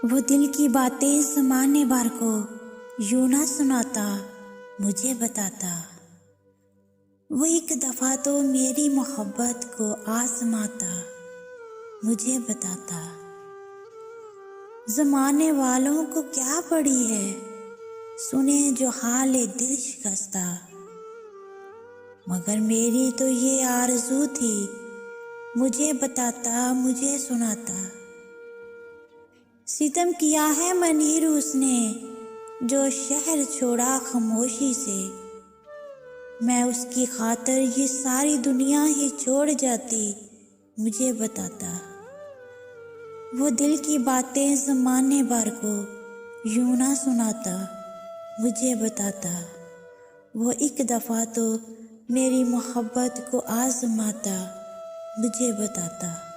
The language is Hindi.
वो दिल की बातें ज़माने भर को यूं ना सुनाता, मुझे बताता। वो एक दफ़ा तो मेरी मोहब्बत को आज़माता, मुझे बताता। ज़माने वालों को क्या पड़ी है, सुने जो हाल दिल शिकस्ता। मगर मेरी तो ये आरज़ू थी, मुझे बताता, मुझे सुनाता। सितम किया है मनीर उसने, जो शहर छोड़ा खामोशी से। मैं उसकी खातिर ये सारी दुनिया ही छोड़ जाती, मुझे बताता। वो दिल की बातें ज़माने भर को यूं ना सुनाता, मुझे बताता। वो एक दफ़ा तो मेरी मोहब्बत को आज़माता, मुझे बताता।